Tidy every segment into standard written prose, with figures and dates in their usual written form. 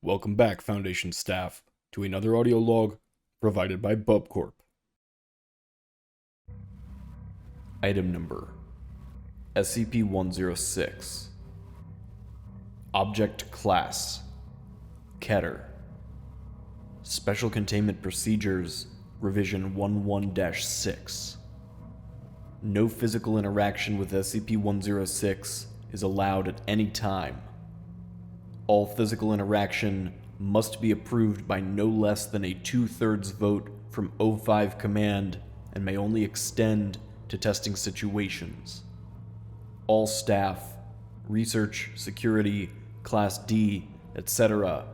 Welcome back, Foundation staff, to another audio log provided by BubCorp. Item number SCP-106. Object Class Keter. Special Containment Procedures Revision 11-6. No physical interaction with SCP-106 is allowed at any time. All physical interaction must be approved by no less than a 2/3 vote from O5 Command and may only extend to testing situations. All staff, research, security, Class D, etc.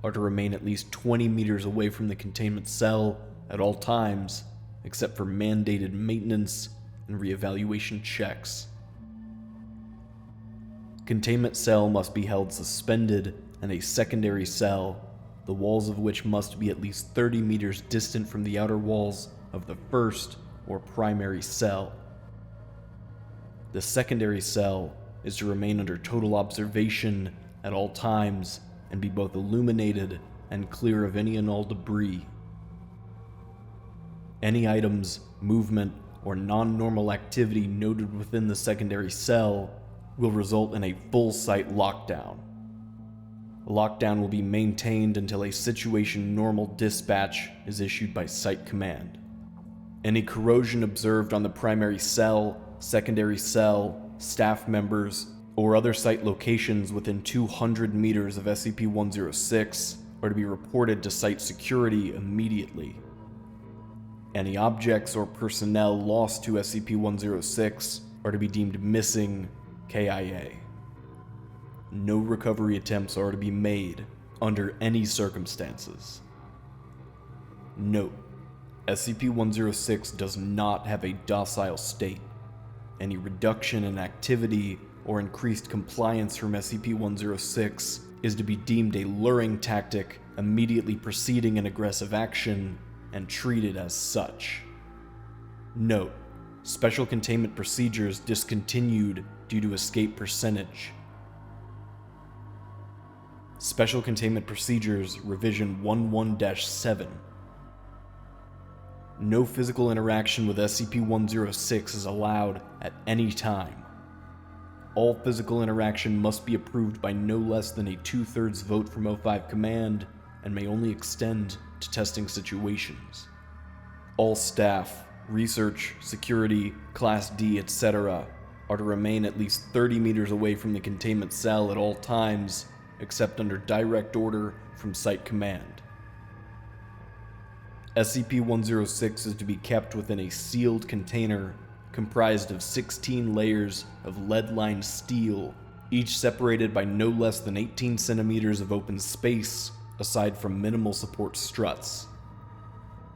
are to remain at least 20 meters away from the containment cell at all times, except for mandated maintenance and reevaluation checks. Containment cell must be held suspended in a secondary cell, the walls of which must be at least 30 meters distant from the outer walls of the first or primary cell. The secondary cell is to remain under total observation at all times and be both illuminated and clear of any and all debris. Any items, movement, or non-normal activity noted within the secondary cell will result in a full site lockdown. Lockdown will be maintained until a situation normal dispatch is issued by Site Command. Any corrosion observed on the primary cell, secondary cell, staff members, or other site locations within 200 meters of SCP-106 are to be reported to site security immediately. Any objects or personnel lost to SCP-106 are to be deemed missing KIA. No recovery attempts are to be made under any circumstances. Note: SCP-106 does not have a docile state. Any reduction in activity or increased compliance from SCP-106 is to be deemed a luring tactic immediately preceding an aggressive action and treated as such. Note: Special Containment Procedures discontinued due to escape percentage. Special Containment Procedures Revision 11-7. No physical interaction with SCP-106 is allowed at any time. All physical interaction must be approved by no less than a 2/3 vote from O5 Command and may only extend to testing situations. All staff, research, security, Class D, etc. are to remain at least 30 meters away from the containment cell at all times, except under direct order from Site Command. SCP-106 is to be kept within a sealed container comprised of 16 layers of lead-lined steel, each separated by no less than 18 centimeters of open space, aside from minimal support struts.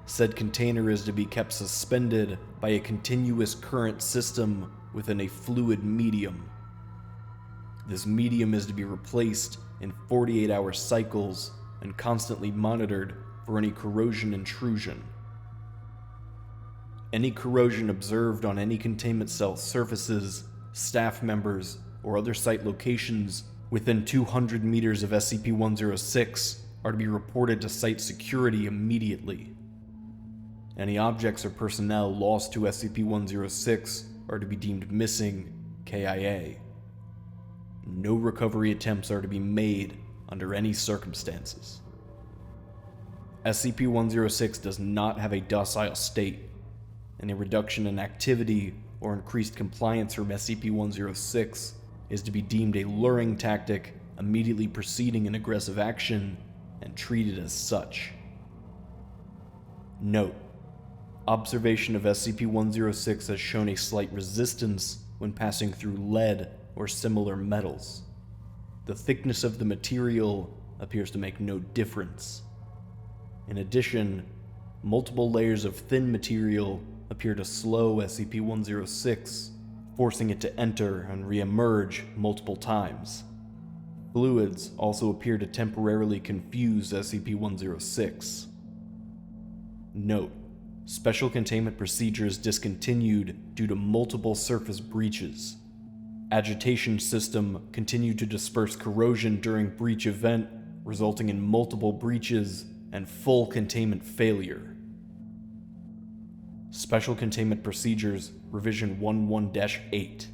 Said container is to be kept suspended by a continuous current system within a fluid medium. This medium is to be replaced in 48-hour cycles and constantly monitored for any corrosion intrusion. Any corrosion observed on any containment cell surfaces, staff members, or other site locations within 200 meters of SCP-106 are to be reported to site security immediately. Any objects or personnel lost to SCP-106 are to be deemed missing KIA. No recovery attempts are to be made under any circumstances. SCP-106 does not have a docile state, and a reduction in activity or increased compliance from SCP-106 is to be deemed a luring tactic immediately preceding an aggressive action and treated as such. Note: Observation of SCP-106 has shown a slight resistance when passing through lead or similar metals. The thickness of the material appears to make no difference. In addition, multiple layers of thin material appear to slow SCP-106, forcing it to enter and re-emerge multiple times. Fluids also appear to temporarily confuse SCP-106. Note: Special Containment Procedures discontinued due to multiple surface breaches. Agitation system continued to disperse corrosion during breach event resulting in multiple breaches and full containment failure. Special Containment Procedures, Revision 11-8.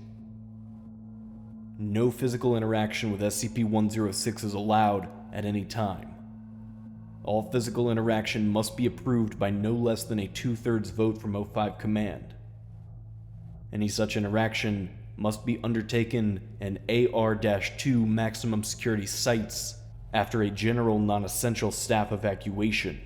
No physical interaction with SCP-106 is allowed at any time. All physical interaction must be approved by no less than a 2/3 vote from O5 Command. Any such interaction must be undertaken in AR-2 maximum security sites after a general non-essential staff evacuation.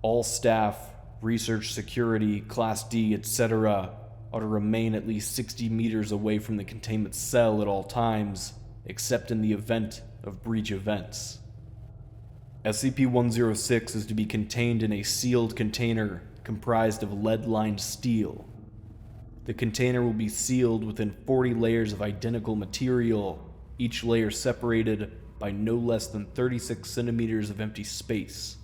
All staff, research security, Class D, etc., are to remain at least 60 meters away from the containment cell at all times, except in the event of breach events. SCP-106 is to be contained in a sealed container comprised of lead-lined steel. The container will be sealed within 40 layers of identical material, each layer separated by no less than 36 centimeters of empty space.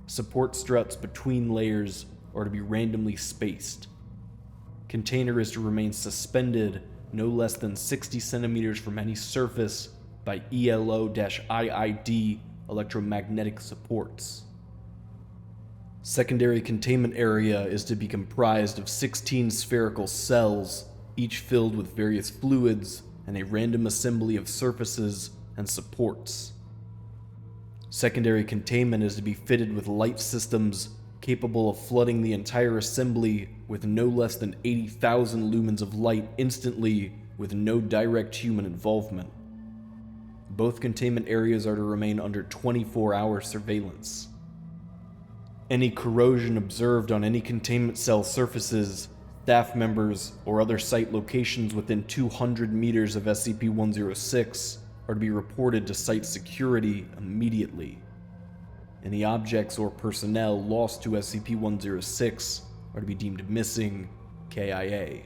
Support struts between layers are to be randomly spaced. Container is to remain suspended no less than 60 centimeters from any surface by ELO-IID electromagnetic supports. Secondary containment area is to be comprised of 16 spherical cells, each filled with various fluids and a random assembly of surfaces and supports. Secondary containment is to be fitted with light systems capable of flooding the entire assembly with no less than 80,000 lumens of light instantly with no direct human involvement. Both containment areas are to remain under 24-hour surveillance. Any corrosion observed on any containment cell surfaces, staff members, or other site locations within 200 meters of SCP-106 are to be reported to site security immediately. Any objects or personnel lost to SCP-106 are to be deemed missing, KIA.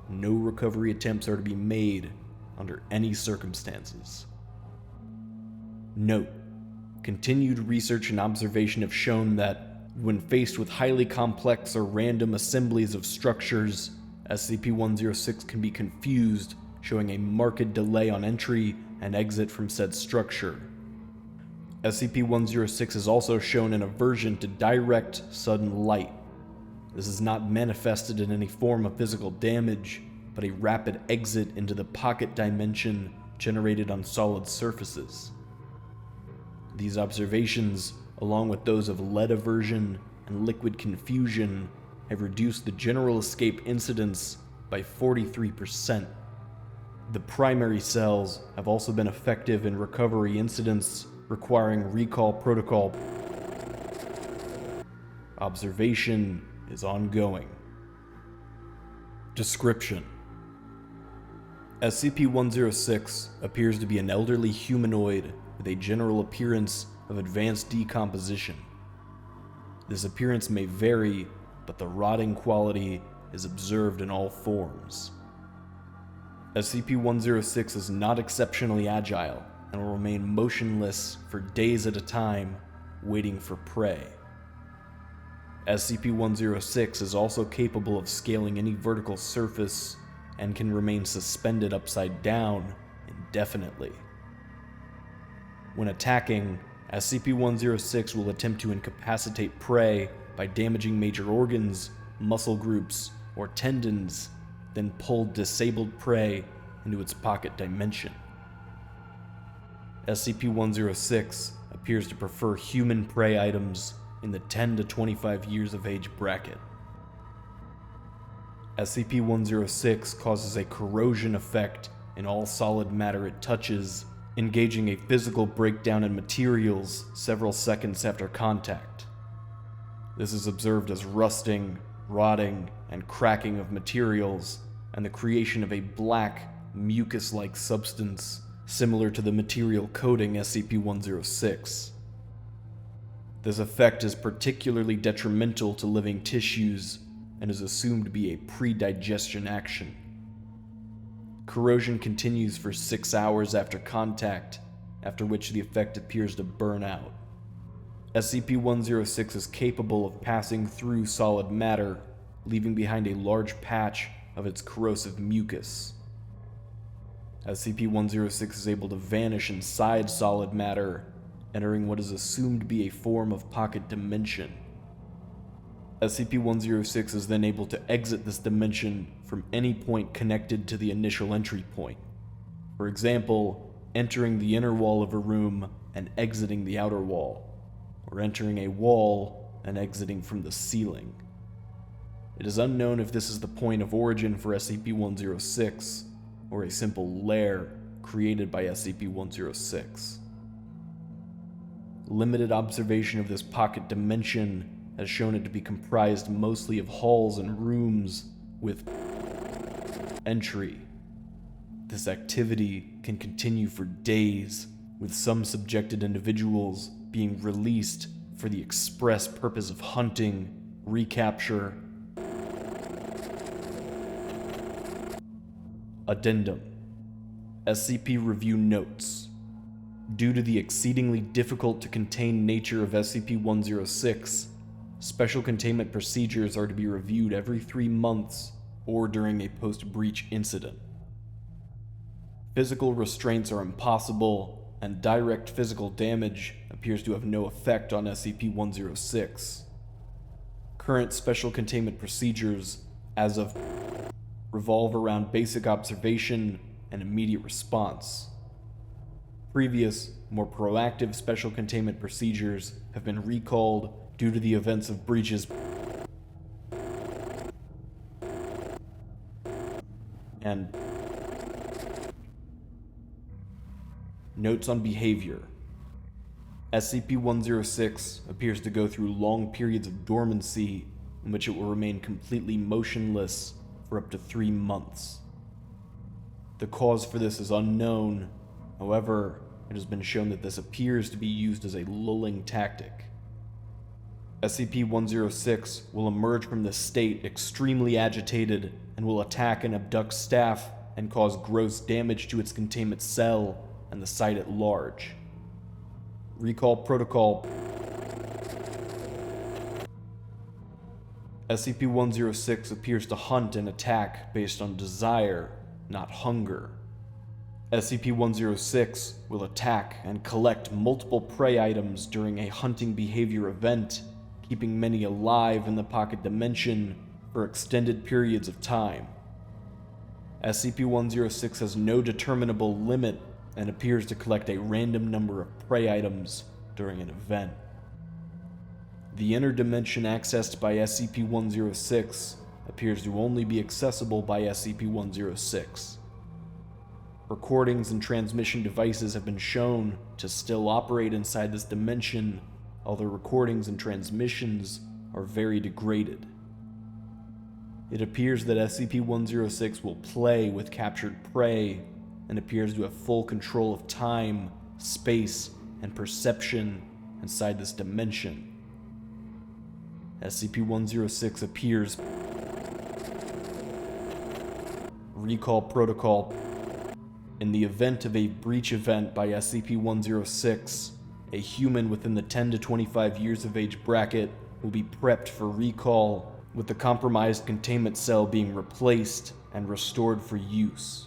No recovery attempts are to be made under any circumstances. Note: continued research and observation have shown that, when faced with highly complex or random assemblies of structures, SCP-106 can be confused, showing a marked delay on entry and exit from said structure. SCP-106 is also shown an aversion to direct, sudden light. This is not manifested in any form of physical damage, but a rapid exit into the pocket dimension generated on solid surfaces. These observations, along with those of lead aversion and liquid confusion, have reduced the general escape incidence by 43%. The primary cells have also been effective in recovery incidents requiring recall protocol. Observation is ongoing. Description: SCP-106 appears to be an elderly humanoid with a general appearance of advanced decomposition. This appearance may vary, but the rotting quality is observed in all forms. SCP-106 is not exceptionally agile and will remain motionless for days at a time, waiting for prey. SCP-106 is also capable of scaling any vertical surface and can remain suspended upside down indefinitely. When attacking, SCP-106 will attempt to incapacitate prey by damaging major organs, muscle groups, or tendons, then pull disabled prey into its pocket dimension. SCP-106 appears to prefer human prey items in the 10 to 25 years of age bracket. SCP-106 causes a corrosion effect in all solid matter it touches, engaging a physical breakdown in materials several seconds after contact. This is observed as rusting, rotting, and cracking of materials, and the creation of a black, mucus-like substance similar to the material coating SCP-106. This effect is particularly detrimental to living tissues and is assumed to be a pre-digestion action. Corrosion continues for 6 hours after contact, after which the effect appears to burn out. SCP-106 is capable of passing through solid matter, leaving behind a large patch of its corrosive mucus. SCP-106 is able to vanish inside solid matter, entering what is assumed to be a form of pocket dimension. SCP-106 is then able to exit this dimension from any point connected to the initial entry point. For example, entering the inner wall of a room and exiting the outer wall, or entering a wall and exiting from the ceiling. It is unknown if this is the point of origin for SCP-106, or a simple lair created by SCP-106. Limited observation of this pocket dimension has shown it to be comprised mostly of halls and rooms with entry. This activity can continue for days, with some subjected individuals being released for the express purpose of hunting, recapture. Addendum: SCP Review Notes. Due to the exceedingly difficult to contain nature of SCP-106, special containment procedures are to be reviewed every 3 months or during a post-breach incident. Physical restraints are impossible, and direct physical damage appears to have no effect on SCP-106. Current special containment procedures, as of, revolve around basic observation and immediate response. Previous, more proactive special containment procedures have been recalled due to the events of breaches and notes on behavior. SCP-106 appears to go through long periods of dormancy in which it will remain completely motionless for up to 3 months. The cause for this is unknown. However, it has been shown that this appears to be used as a lulling tactic. SCP-106 will emerge from this state extremely agitated and will attack and abduct staff and cause gross damage to its containment cell and the site at large. Recall Protocol: SCP-106 appears to hunt and attack based on desire, not hunger. SCP-106 will attack and collect multiple prey items during a hunting behavior event, keeping many alive in the pocket dimension for extended periods of time. SCP-106 has no determinable limit and appears to collect a random number of prey items during an event. The inner dimension accessed by SCP-106 appears to only be accessible by SCP-106. Recordings and transmission devices have been shown to still operate inside this dimension, although recordings and transmissions are very degraded. It appears that SCP-106 will play with captured prey and appears to have full control of time, space, and perception inside this dimension. SCP-106 appears. Recall Protocol: in the event of a breach event by SCP-106, a human within the 10 to 25 years of age bracket will be prepped for recall, with the compromised containment cell being replaced and restored for use.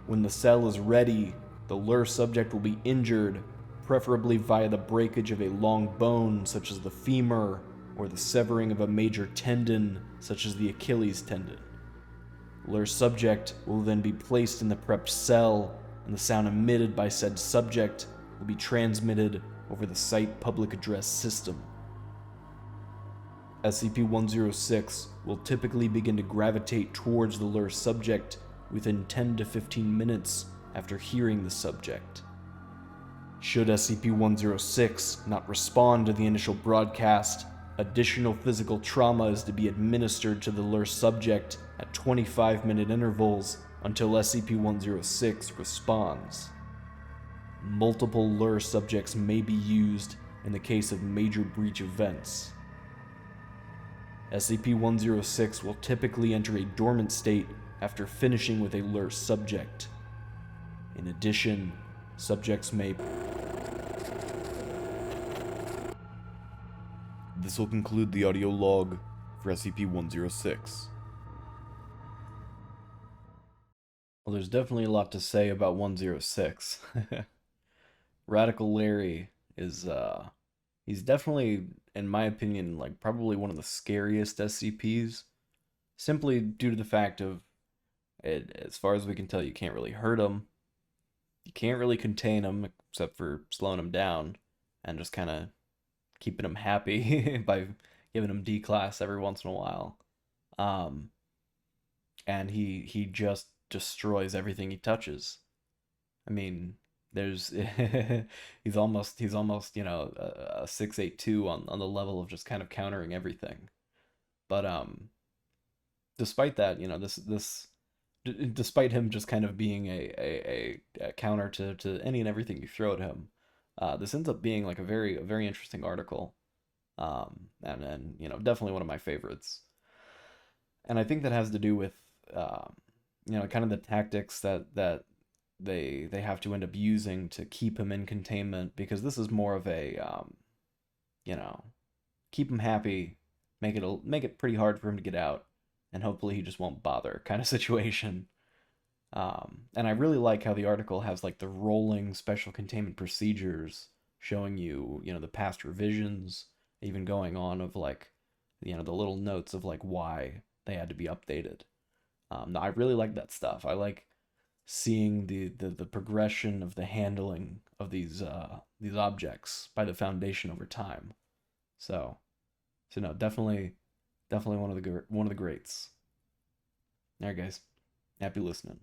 When the cell is ready, the lure subject will be injured, preferably via the breakage of a long bone such as the femur, or the severing of a major tendon such as the Achilles tendon. Lure subject will then be placed in the prepped cell, and the sound emitted by said subject will be transmitted over the site public address system. SCP-106 will typically begin to gravitate towards the lure subject within 10 to 15 minutes after hearing the subject. Should SCP-106 not respond to the initial broadcast, additional physical trauma is to be administered to the lure subject at 25-minute intervals until SCP-106 responds. Multiple lure subjects may be used in the case of major breach events. SCP-106 will typically enter a dormant state after finishing with a lure subject. In addition, subjects may... This will conclude the audio log for SCP-106. Well, there's definitely a lot to say about 106. Radical Larry is he's definitely, in my opinion, like probably one of the scariest SCPs, simply due to the fact of it, as far as we can tell, you can't really hurt him. You can't really contain him except for slowing him down and just kind of keeping him happy by giving him D class every once in a while. Um, and he just destroys everything he touches. I mean, there's he's almost a 682 on the level of just kind of countering everything. But despite that, despite him just kind of being a counter to any and everything you throw at him, this ends up being like a very interesting article, and definitely one of my favorites. And I think that has to do with kind of the tactics that they have to end up using to keep him in containment, because this is more of a you know keep him happy, make it pretty hard for him to get out, and hopefully he just won't bother kind of situation. And I really like how the article has like the rolling special containment procedures showing you the past revisions, even going on of like the little notes of like why they had to be updated. I really like that stuff. I like seeing the progression of the handling of these objects by the Foundation over time. So no, definitely one of the greats. All right, guys, happy listening.